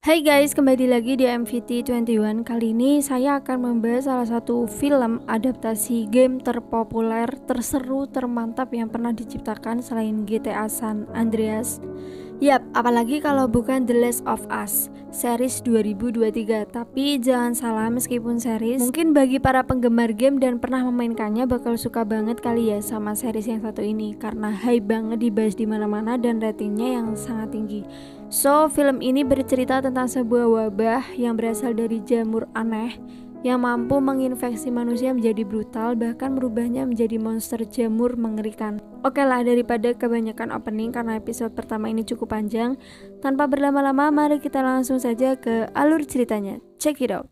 Hai guys, kembali lagi di MVT21. Kali ini saya akan membahas salah satu film adaptasi game terpopuler, terseru, termantap yang pernah diciptakan selain GTA San Andreas. Yap, apalagi kalau bukan The Last of Us, series 2023. Tapi jangan salah, meskipun series, mungkin bagi para penggemar game dan pernah memainkannya bakal suka banget kali ya sama series yang satu ini, karena hype banget dibahas di mana-mana dan ratingnya yang sangat tinggi. So, film ini bercerita tentang sebuah wabah yang berasal dari jamur aneh yang mampu menginfeksi manusia menjadi brutal, bahkan merubahnya menjadi monster jamur mengerikan. Oke lah, daripada kebanyakan opening karena episode pertama ini cukup panjang, tanpa berlama-lama mari kita langsung saja ke alur ceritanya. Check it out.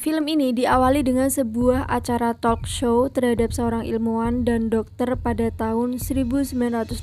Film ini diawali dengan sebuah acara talk show terhadap seorang ilmuwan dan dokter pada tahun 1968,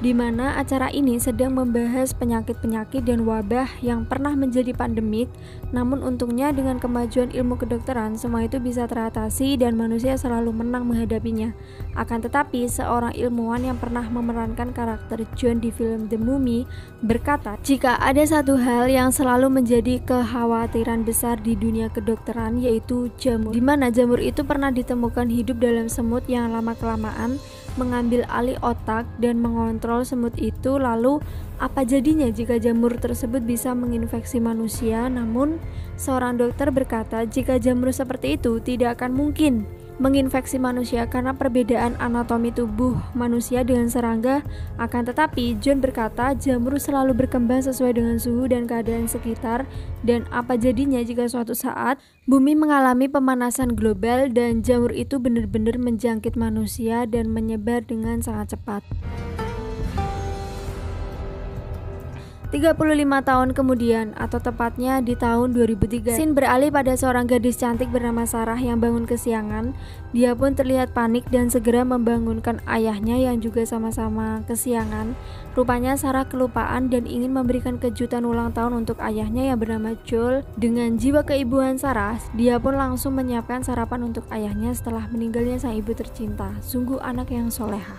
di mana acara ini sedang membahas penyakit-penyakit dan wabah yang pernah menjadi pandemik. Namun untungnya dengan kemajuan ilmu kedokteran, semua itu bisa teratasi dan manusia selalu menang menghadapinya. Akan tetapi, seorang ilmuwan yang pernah memerankan karakter John di film The Mummy berkata, jika ada satu hal yang selalu menjadi kekhawatiran besar di dunia kedokteran, yaitu jamur, di mana jamur itu pernah ditemukan hidup dalam semut yang lama-kelamaan mengambil alih otak dan mengontrol semut itu. Lalu apa jadinya jika jamur tersebut bisa menginfeksi manusia? Namun seorang dokter berkata jika jamur seperti itu tidak akan mungkin menginfeksi manusia karena perbedaan anatomi tubuh manusia dengan serangga. Akan tetapi John berkata jamur selalu berkembang sesuai dengan suhu dan keadaan sekitar, dan apa jadinya jika suatu saat bumi mengalami pemanasan global dan jamur itu benar-benar menjangkit manusia dan menyebar dengan sangat cepat. 35 tahun kemudian, atau tepatnya di tahun 2003, scene beralih pada seorang gadis cantik bernama Sarah yang bangun kesiangan. Dia pun terlihat panik dan segera membangunkan ayahnya yang juga sama-sama kesiangan. Rupanya Sarah kelupaan dan ingin memberikan kejutan ulang tahun untuk ayahnya yang bernama Joel. Dengan jiwa keibuan Sarah, dia pun langsung menyiapkan sarapan untuk ayahnya setelah meninggalnya sang ibu tercinta. Sungguh anak yang soleha.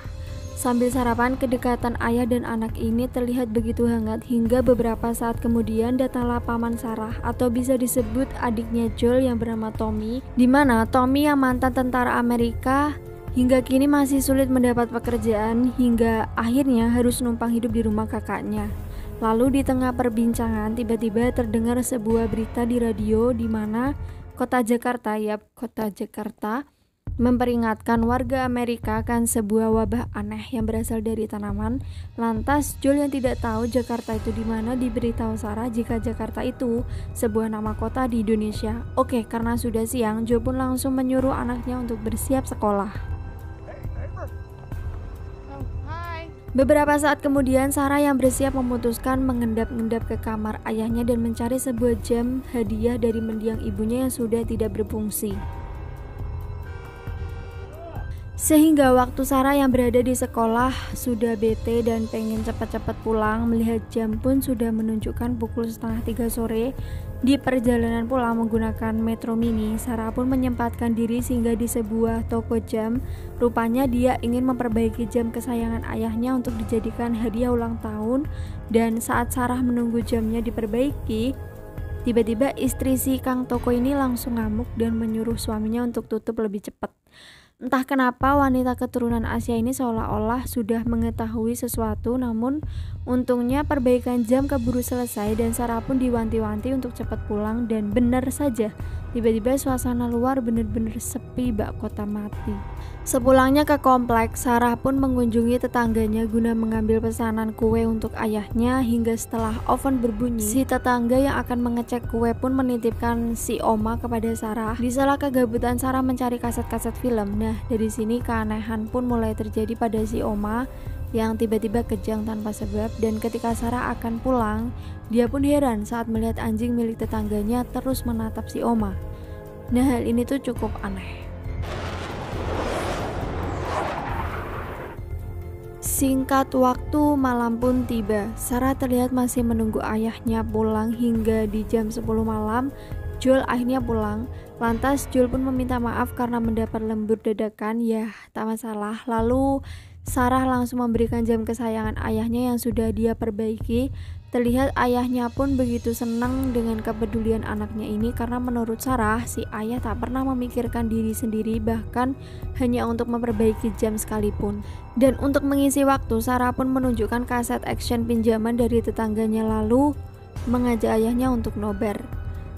Sambil sarapan, kedekatan ayah dan anak ini terlihat begitu hangat hingga beberapa saat kemudian datanglah paman Sarah, atau bisa disebut adiknya Joel yang bernama Tommy, di mana Tommy yang mantan tentara Amerika hingga kini masih sulit mendapat pekerjaan hingga akhirnya harus numpang hidup di rumah kakaknya. Lalu di tengah perbincangan tiba-tiba terdengar sebuah berita di radio di mana kota Jakarta memperingatkan warga Amerika akan sebuah wabah aneh yang berasal dari tanaman. Lantas Joel yang tidak tahu Jakarta itu di mana diberitahu Sarah jika Jakarta itu sebuah nama kota di Indonesia. Oke, karena sudah siang, Joel pun langsung menyuruh anaknya untuk bersiap sekolah. Beberapa saat kemudian, Sarah yang bersiap memutuskan mengendap-endap ke kamar ayahnya dan mencari sebuah jam hadiah dari mendiang ibunya yang sudah tidak berfungsi. Sehingga waktu Sarah yang berada di sekolah sudah bete dan pengen cepat-cepat pulang, melihat jam pun sudah menunjukkan pukul 2:30 sore. Di perjalanan pulang menggunakan metro mini, Sarah pun menyempatkan diri sehingga di sebuah toko jam. Rupanya dia ingin memperbaiki jam kesayangan ayahnya untuk dijadikan hadiah ulang tahun. Dan saat Sarah menunggu jamnya diperbaiki, tiba-tiba istri si Kang toko ini langsung ngamuk dan menyuruh suaminya untuk tutup lebih cepat. Entah kenapa wanita keturunan Asia ini seolah-olah sudah mengetahui sesuatu, namun untungnya perbaikan jam keburu selesai dan Sarah pun diwanti-wanti untuk cepat pulang. Dan benar saja, tiba-tiba suasana luar benar-benar sepi bak kota mati. Sepulangnya ke kompleks, Sarah pun mengunjungi tetangganya guna mengambil pesanan kue untuk ayahnya. Hingga setelah oven berbunyi, si tetangga yang akan mengecek kue pun menitipkan si Oma kepada Sarah. Di sela kegabutan Sarah mencari kaset-kaset film. Nah, dari sini keanehan pun mulai terjadi pada si Oma yang tiba-tiba kejang tanpa sebab. Dan ketika Sarah akan pulang, dia pun heran saat melihat anjing milik tetangganya terus menatap si Oma. Nah, hal ini tuh cukup aneh. Singkat waktu, malam pun tiba. Sarah terlihat masih menunggu ayahnya pulang hingga di jam 10 malam. Joel akhirnya pulang. Lantas Joel pun meminta maaf karena mendapat lembur dadakan. Ya, tak masalah. Lalu Sarah langsung memberikan jam kesayangan ayahnya yang sudah dia perbaiki. Terlihat ayahnya pun begitu senang dengan kepedulian anaknya ini karena menurut Sarah, si ayah tak pernah memikirkan diri sendiri bahkan hanya untuk memperbaiki jam sekalipun. Dan untuk mengisi waktu, Sarah pun menunjukkan kaset action pinjaman dari tetangganya lalu mengajak ayahnya untuk nobar.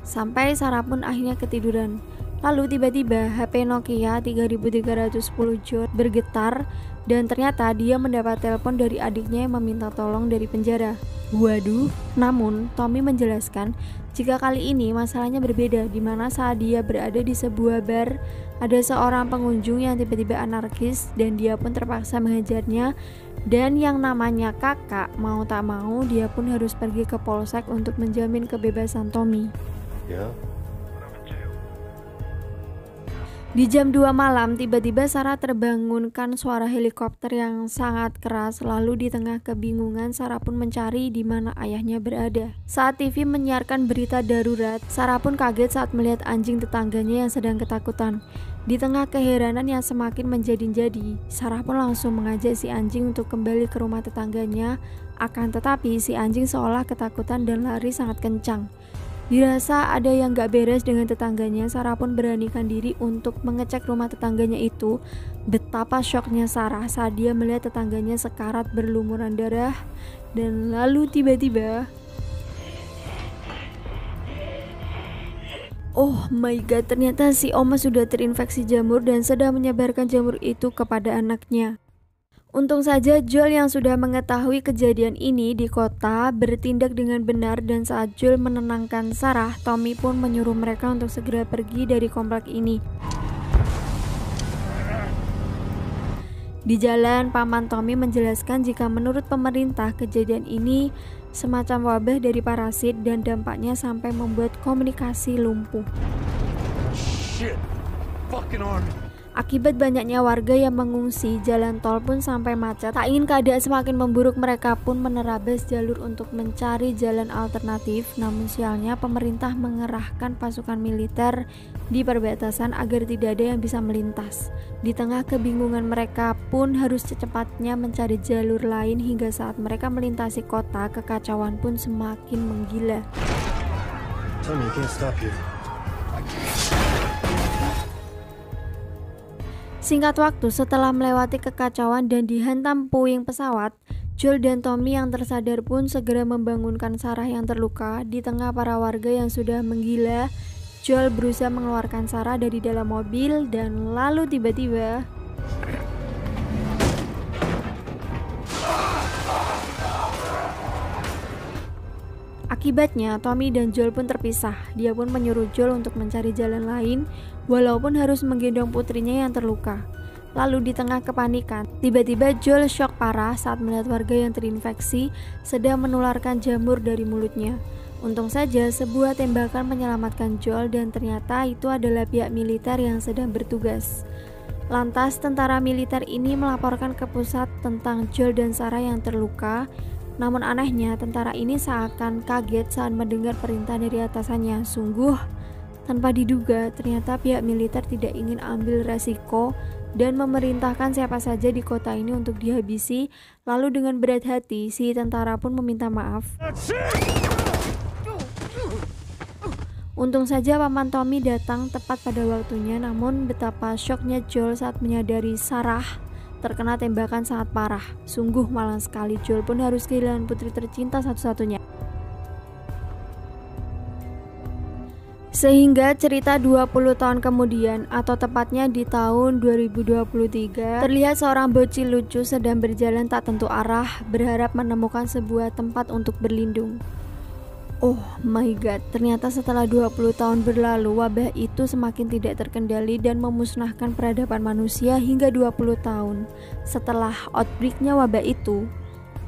Sampai Sarah pun akhirnya ketiduran. Lalu tiba-tiba HP Nokia 3310 Joel bergetar dan ternyata dia mendapat telepon dari adiknya yang meminta tolong dari penjara. Waduh, namun Tommy menjelaskan jika kali ini masalahnya berbeda, di mana saat dia berada di sebuah bar, ada seorang pengunjung yang tiba-tiba anarkis dan dia pun terpaksa menghajarnya, dan yang namanya kakak mau tak mau dia pun harus pergi ke polsek untuk menjamin kebebasan Tommy. Ya. Di jam 2 malam, tiba-tiba Sarah terbangunkan suara helikopter yang sangat keras. Lalu di tengah kebingungan, Sarah pun mencari di mana ayahnya berada. Saat TV menyiarkan berita darurat, Sarah pun kaget saat melihat anjing tetangganya yang sedang ketakutan. Di tengah keheranan yang semakin menjadi-jadi, Sarah pun langsung mengajak si anjing untuk kembali ke rumah tetangganya. Akan tetapi si anjing seolah ketakutan dan lari sangat kencang. Dirasa ada yang gak beres dengan tetangganya, Sarah pun beranikan diri untuk mengecek rumah tetangganya itu. Betapa syoknya Sarah saat dia melihat tetangganya sekarat berlumuran darah. Dan lalu tiba-tiba, oh my god, ternyata si Oma sudah terinfeksi jamur dan sedang menyebarkan jamur itu kepada anaknya. Untung saja Joel yang sudah mengetahui kejadian ini di kota bertindak dengan benar, dan saat Joel menenangkan Sarah, Tommy pun menyuruh mereka untuk segera pergi dari komplek ini. Di jalan, paman Tommy menjelaskan jika menurut pemerintah kejadian ini semacam wabah dari parasit dan dampaknya sampai membuat komunikasi lumpuh. Shit. Fucking army. Akibat banyaknya warga yang mengungsi, jalan tol pun sampai macet. Tak ingin keadaan semakin memburuk, mereka pun menerabas jalur untuk mencari jalan alternatif. Namun sialnya pemerintah mengerahkan pasukan militer di perbatasan agar tidak ada yang bisa melintas. Di tengah kebingungan, mereka pun harus secepatnya mencari jalur lain. Hingga saat mereka melintasi kota, kekacauan pun semakin menggila. Tell me you can't stop here. Singkat waktu setelah melewati kekacauan dan dihantam puing pesawat, Joel dan Tommy yang tersadar pun segera membangunkan Sarah yang terluka. Di tengah para warga yang sudah menggila, Joel berusaha mengeluarkan Sarah dari dalam mobil dan lalu tiba-tiba akibatnya Tommy dan Joel pun terpisah. Dia pun menyuruh Joel untuk mencari jalan lain walaupun harus menggendong putrinya yang terluka. Lalu di tengah kepanikan, tiba-tiba Joel syok parah saat melihat warga yang terinfeksi sedang menularkan jamur dari mulutnya. Untung saja sebuah tembakan menyelamatkan Joel dan ternyata itu adalah pihak militer yang sedang bertugas. Lantas tentara militer ini melaporkan ke pusat tentang Joel dan Sarah yang terluka. Namun anehnya, tentara ini seakan kaget saat mendengar perintah dari atasannya. Sungguh tanpa diduga, ternyata pihak militer tidak ingin ambil resiko dan memerintahkan siapa saja di kota ini untuk dihabisi. Lalu dengan berat hati, si tentara pun meminta maaf. Untung saja paman Tommy datang tepat pada waktunya. Namun betapa syoknya Joel saat menyadari Sarah terkena tembakan sangat parah. Sungguh malang sekali, Joel pun harus kehilangan putri tercinta satu-satunya. Sehingga cerita 20 tahun kemudian, atau tepatnya di tahun 2023, terlihat seorang bocil lucu sedang berjalan tak tentu arah, berharap menemukan sebuah tempat untuk berlindung. Oh my god, ternyata setelah 20 tahun berlalu, wabah itu semakin tidak terkendali dan memusnahkan peradaban manusia hingga 20 tahun. Setelah outbreaknya wabah itu,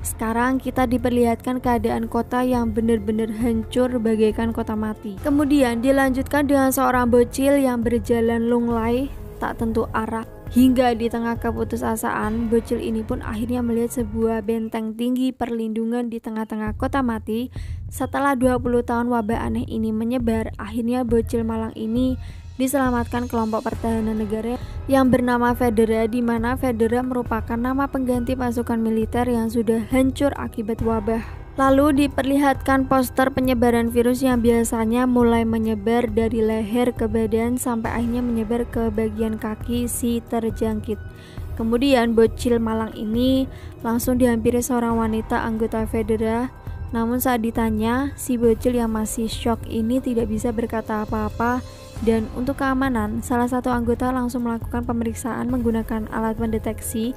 sekarang kita diperlihatkan keadaan kota yang benar-benar hancur bagaikan kota mati. Kemudian dilanjutkan dengan seorang bocil yang berjalan lunglai tak tentu arah Hingga di tengah keputusasaan, bocil ini pun akhirnya melihat sebuah benteng tinggi perlindungan di tengah-tengah kota mati. Setelah 20 tahun wabah aneh ini menyebar, akhirnya bocil malang ini diselamatkan kelompok pertahanan negara yang bernama Federa, di mana Federa merupakan nama pengganti pasukan militer yang sudah hancur akibat wabah. Lalu diperlihatkan poster penyebaran virus yang biasanya mulai menyebar dari leher ke badan sampai akhirnya menyebar ke bagian kaki si terjangkit. Kemudian bocil malang ini langsung dihampiri seorang wanita anggota Federa. Namun saat ditanya, si bocil yang masih shock ini tidak bisa berkata apa-apa. Dan untuk keamanan, salah satu anggota langsung melakukan pemeriksaan menggunakan alat pendeteksi.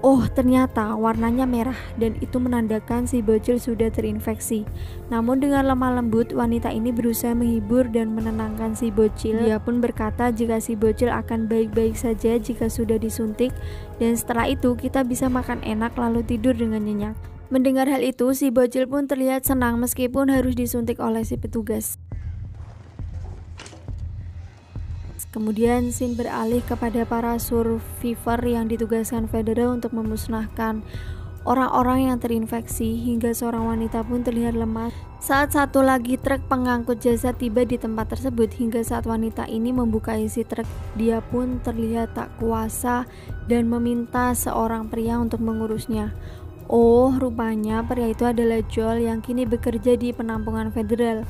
Oh, ternyata warnanya merah dan itu menandakan si bocil sudah terinfeksi. Namun dengan lemah lembut, wanita ini berusaha menghibur dan menenangkan si bocil. Dia pun berkata jika si bocil akan baik-baik saja jika sudah disuntik, dan setelah itu kita bisa makan enak lalu tidur dengan nyenyak. Mendengar hal itu, si bocil pun terlihat senang meskipun harus disuntik oleh si petugas. Kemudian scene beralih kepada para survivor yang ditugaskan Federa untuk memusnahkan orang-orang yang terinfeksi, hingga seorang wanita pun terlihat lemas saat satu lagi truk pengangkut jasad tiba di tempat tersebut. Hingga saat wanita ini membuka isi truk, dia pun terlihat tak kuasa dan meminta seorang pria untuk mengurusnya. Oh, rupanya pria itu adalah Joel yang kini bekerja di penampungan federal.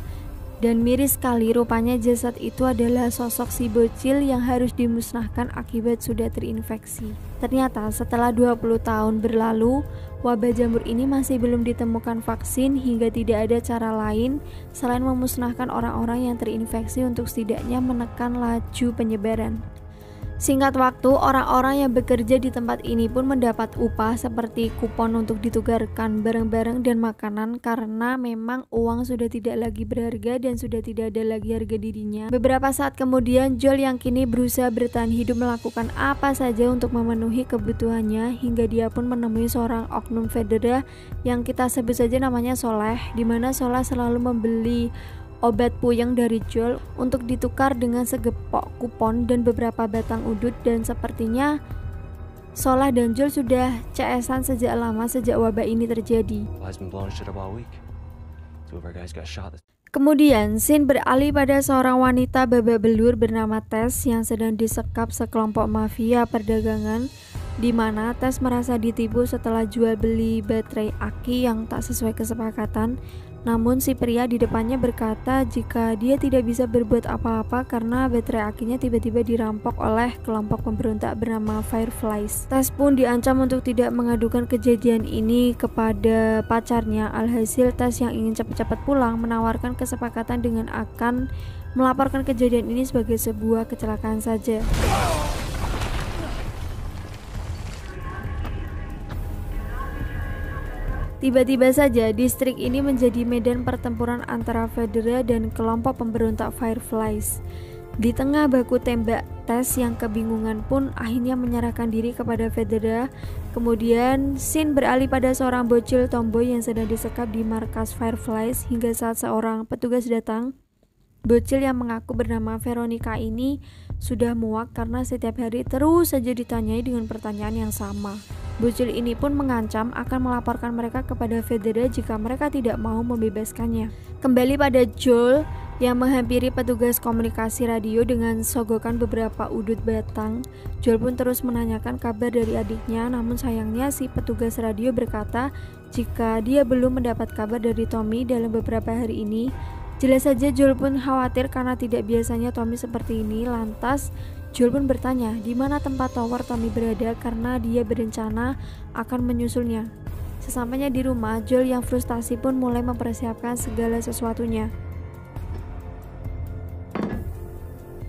Dan miris sekali, rupanya jasad itu adalah sosok si bocil yang harus dimusnahkan akibat sudah terinfeksi. Ternyata setelah 20 tahun berlalu, wabah jamur ini masih belum ditemukan vaksin, hingga tidak ada cara lain selain memusnahkan orang-orang yang terinfeksi untuk setidaknya menekan laju penyebaran. Singkat waktu, orang-orang yang bekerja di tempat ini pun mendapat upah seperti kupon untuk ditukarkan barang-barang dan makanan, karena memang uang sudah tidak lagi berharga dan sudah tidak ada lagi harga dirinya. Beberapa saat kemudian, Joel yang kini berusaha bertahan hidup melakukan apa saja untuk memenuhi kebutuhannya, hingga dia pun menemui seorang oknum Federa yang kita sebut saja namanya Soleh, di mana Soleh selalu membeli obat puyeng dari Joel untuk ditukar dengan segepok kupon dan beberapa batang udut. Dan sepertinya Soleh dan Joel sudah CS-an sejak lama sejak wabah ini terjadi. Kemudian scene beralih pada seorang wanita babak belur bernama Tess yang sedang disekap sekelompok mafia perdagangan, di mana Tess merasa ditipu setelah jual beli baterai aki yang tak sesuai kesepakatan. Namun si pria di depannya berkata jika dia tidak bisa berbuat apa-apa karena baterai akinya tiba-tiba dirampok oleh kelompok pemberontak bernama Fireflies. Tess pun diancam untuk tidak mengadukan kejadian ini kepada pacarnya. Alhasil Tess yang ingin cepat-cepat pulang menawarkan kesepakatan dengan akan melaporkan kejadian ini sebagai sebuah kecelakaan saja. Tiba-tiba saja distrik ini menjadi medan pertempuran antara Federa dan kelompok pemberontak Fireflies. Di tengah baku tembak, Tess yang kebingungan pun akhirnya menyerahkan diri kepada Federa. Kemudian scene beralih pada seorang bocil tomboy yang sedang disekap di markas Fireflies, hingga saat seorang petugas datang. Bocil yang mengaku bernama Veronica ini sudah muak karena setiap hari terus saja ditanyai dengan pertanyaan yang sama. Bocil ini pun mengancam akan melaporkan mereka kepada Federa jika mereka tidak mau membebaskannya. Kembali pada Joel yang menghampiri petugas komunikasi radio dengan sogokan beberapa udut batang. Joel pun terus menanyakan kabar dari adiknya, namun sayangnya si petugas radio berkata jika dia belum mendapat kabar dari Tommy dalam beberapa hari ini. Jelas saja Joel pun khawatir karena tidak biasanya Tommy seperti ini. Lantas Joel pun bertanya di mana tempat tower Tommy berada karena dia berencana akan menyusulnya. Sesampainya di rumah, Joel yang frustasi pun mulai mempersiapkan segala sesuatunya.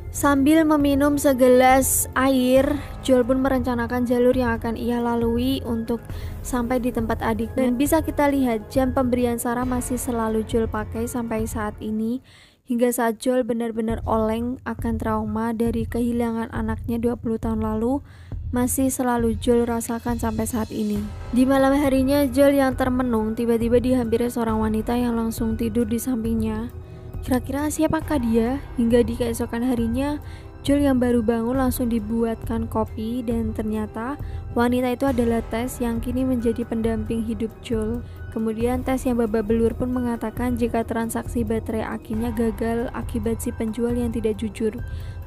Sambil meminum segelas air, Joel pun merencanakan jalur yang akan ia lalui untuk sampai di tempat adiknya. Dan bisa kita lihat jam pemberian Sarah masih selalu Joel pakai sampai saat ini. Hingga saat Joel benar-benar oleng akan trauma dari kehilangan anaknya 20 tahun lalu, masih selalu Joel rasakan sampai saat ini. Di malam harinya, Joel yang termenung tiba-tiba dihampiri seorang wanita yang langsung tidur di sampingnya. Kira-kira siapakah dia? Hingga di keesokan harinya, Joel yang baru bangun langsung dibuatkan kopi dan ternyata wanita itu adalah Tess yang kini menjadi pendamping hidup Joel. Kemudian Tess yang babak belur pun mengatakan jika transaksi baterai akinya gagal akibat si penjual yang tidak jujur.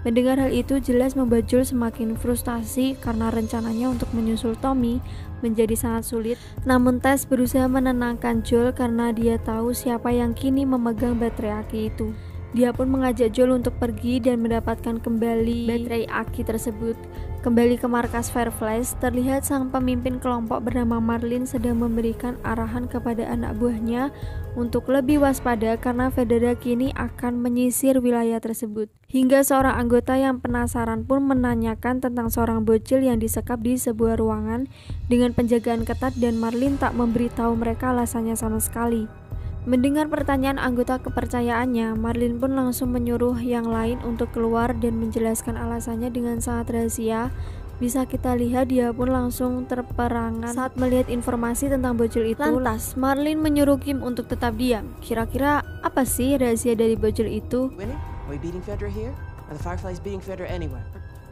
Mendengar hal itu jelas membuat Joel semakin frustasi karena rencananya untuk menyusul Tommy menjadi sangat sulit. Namun Tess berusaha menenangkan Joel karena dia tahu siapa yang kini memegang baterai aki itu. Dia pun mengajak Joel untuk pergi dan mendapatkan kembali baterai aki tersebut. Kembali ke markas Fireflies, terlihat sang pemimpin kelompok bernama Marlin sedang memberikan arahan kepada anak buahnya untuk lebih waspada karena Federa kini akan menyisir wilayah tersebut. Hingga seorang anggota yang penasaran pun menanyakan tentang seorang bocil yang disekap di sebuah ruangan dengan penjagaan ketat dan Marlin tak memberitahu mereka alasannya sama sekali. Mendengar pertanyaan anggota kepercayaannya, Marlin pun langsung menyuruh yang lain untuk keluar dan menjelaskan alasannya dengan sangat rahasia. Bisa kita lihat dia pun langsung terperangan saat melihat informasi tentang bocil itu. Lantas, Marlin menyuruh Kim untuk tetap diam. Kira-kira apa sih rahasia dari bocil itu?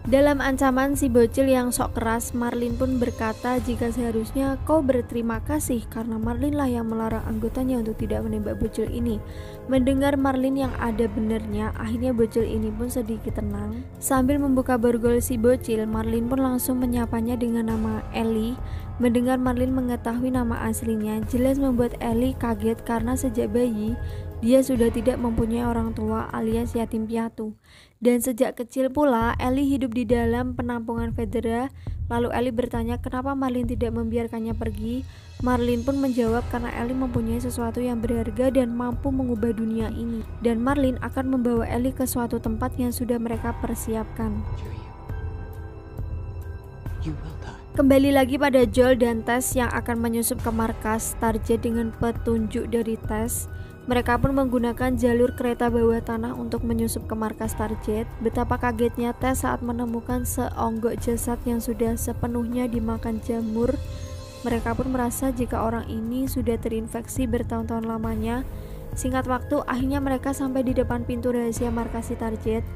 Dalam ancaman si bocil yang sok keras, Marlin pun berkata jika seharusnya kau berterima kasih karena Marlin lah yang melarang anggotanya untuk tidak menembak bocil ini. Mendengar Marlin yang ada benernya, akhirnya bocil ini pun sedikit tenang. Sambil membuka borgol si bocil, Marlin pun langsung menyapanya dengan nama Ellie. Mendengar Marlin mengetahui nama aslinya, jelas membuat Ellie kaget karena sejak bayi dia sudah tidak mempunyai orang tua alias yatim piatu. Dan sejak kecil pula Ellie hidup di dalam penampungan Federa. Lalu Ellie bertanya kenapa Marlin tidak membiarkannya pergi. Marlin pun menjawab karena Ellie mempunyai sesuatu yang berharga dan mampu mengubah dunia ini. Dan Marlin akan membawa Ellie ke suatu tempat yang sudah mereka persiapkan. Kembali lagi pada Joel dan Tess yang akan menyusup ke markas Stargate dengan petunjuk dari Tess. Mereka pun menggunakan jalur kereta bawah tanah untuk menyusup ke markas Stargate. Betapa kagetnya Tess saat menemukan seonggok jasad yang sudah sepenuhnya dimakan jamur. Mereka pun merasa jika orang ini sudah terinfeksi bertahun-tahun lamanya. Singkat waktu, akhirnya mereka sampai di depan pintu rahasia markas Stargate.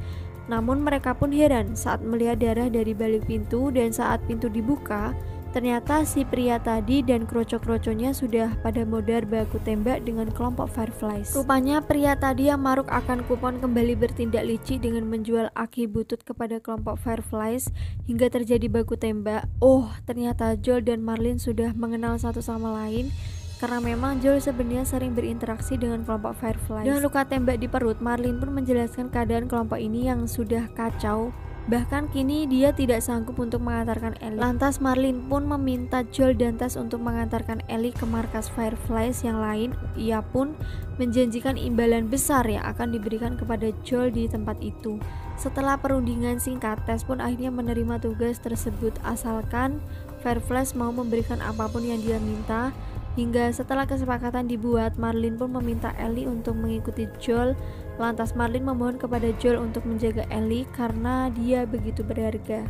Namun mereka pun heran saat melihat darah dari balik pintu dan saat pintu dibuka, ternyata si pria tadi dan kroco-kroconya sudah pada modar baku tembak dengan kelompok Fireflies. Rupanya pria tadi yang maruk akan kupon kembali bertindak licik dengan menjual aki butut kepada kelompok Fireflies hingga terjadi baku tembak. Oh, ternyata Joel dan Marlin sudah mengenal satu sama lain. Karena memang Joel sebenarnya sering berinteraksi dengan kelompok Fireflies. Dengan luka tembak di perut, Marlin pun menjelaskan keadaan kelompok ini yang sudah kacau. Bahkan kini dia tidak sanggup untuk mengantarkan Ellie. Lantas Marlin pun meminta Joel dan Tess untuk mengantarkan Ellie ke markas Fireflies yang lain. Ia pun menjanjikan imbalan besar yang akan diberikan kepada Joel di tempat itu. Setelah perundingan singkat, Tess pun akhirnya menerima tugas tersebut asalkan Fireflies mau memberikan apapun yang dia minta. Hingga setelah kesepakatan dibuat, Marlin pun meminta Ellie untuk mengikuti Joel. Lantas Marlin memohon kepada Joel untuk menjaga Ellie karena dia begitu berharga.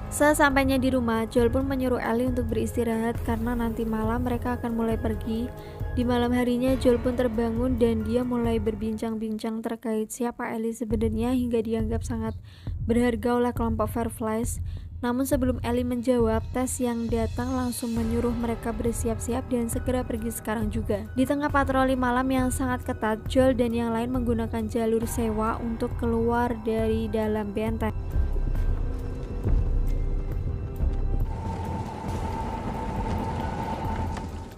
Sesampainya di rumah, Joel pun menyuruh Ellie untuk beristirahat karena nanti malam mereka akan mulai pergi. Di malam harinya Joel pun terbangun dan dia mulai berbincang-bincang terkait siapa Ellie sebenarnya hingga dianggap sangat berharga oleh kelompok Fireflies. Namun sebelum Ellie menjawab, Tess yang datang langsung menyuruh mereka bersiap-siap dan segera pergi sekarang juga. Di tengah patroli malam yang sangat ketat, Joel dan yang lain menggunakan jalur sewa untuk keluar dari dalam benteng.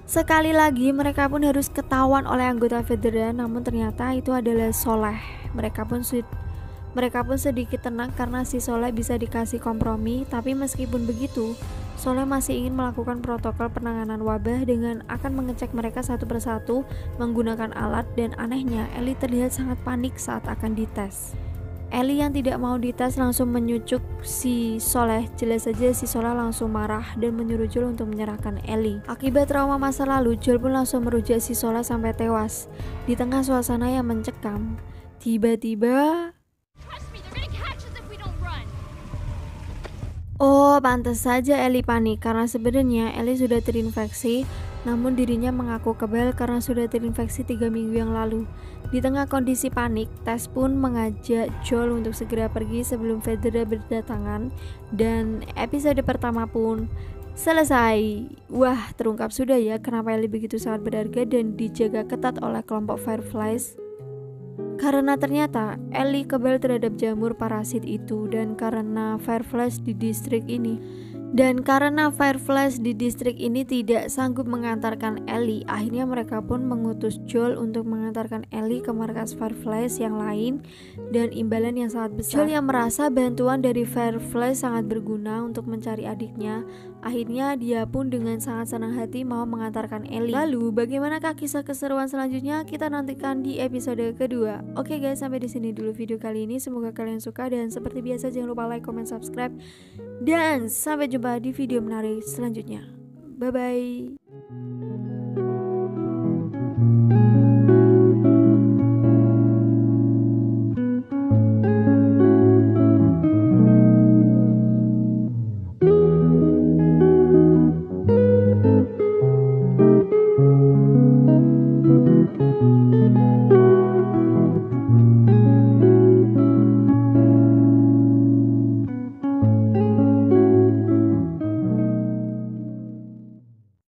Sekali lagi mereka pun harus ketahuan oleh anggota Federa, namun ternyata itu adalah Soleh. Mereka pun sedikit tenang karena si Soleh bisa dikasih kompromi. Tapi meskipun begitu, Soleh masih ingin melakukan protokol penanganan wabah dengan akan mengecek mereka satu persatu menggunakan alat. Dan anehnya Ellie terlihat sangat panik saat akan dites. Ellie yang tidak mau dites langsung menyucuk si Soleh. Jelas saja si Soleh langsung marah dan menyuruh Joel untuk menyerahkan Ellie. Akibat trauma masa lalu, Joel pun langsung merujuk si Soleh sampai tewas. Di tengah suasana yang mencekam, tiba-tiba oh, pantas saja Ellie panik karena sebenarnya Ellie sudah terinfeksi. namun dirinya mengaku kebal karena sudah terinfeksi 3 minggu yang lalu. Di tengah kondisi panik, Tess pun mengajak Joel untuk segera pergi sebelum Fedra berdatangan, dan episode pertama pun selesai. Wah, terungkap sudah ya kenapa Ellie begitu sangat berharga dan dijaga ketat oleh kelompok Fireflies. Karena ternyata Ellie kebal terhadap jamur parasit itu, dan karena Fireflies di distrik ini tidak sanggup mengantarkan Ellie, akhirnya mereka pun mengutus Joel untuk mengantarkan Ellie ke markas Fireflies yang lain, dan imbalan yang sangat besar. Joel yang merasa bantuan dari Fireflies sangat berguna untuk mencari adiknya, akhirnya dia pun dengan sangat senang hati mau mengantarkan Ellie. Lalu bagaimanakah kisah keseruan selanjutnya? Kita nantikan di episode kedua. Oke guys, sampai di sini dulu video kali ini. Semoga kalian suka, dan seperti biasa jangan lupa like, comment, subscribe, dan sampai jumpa di video menarik selanjutnya. Bye bye.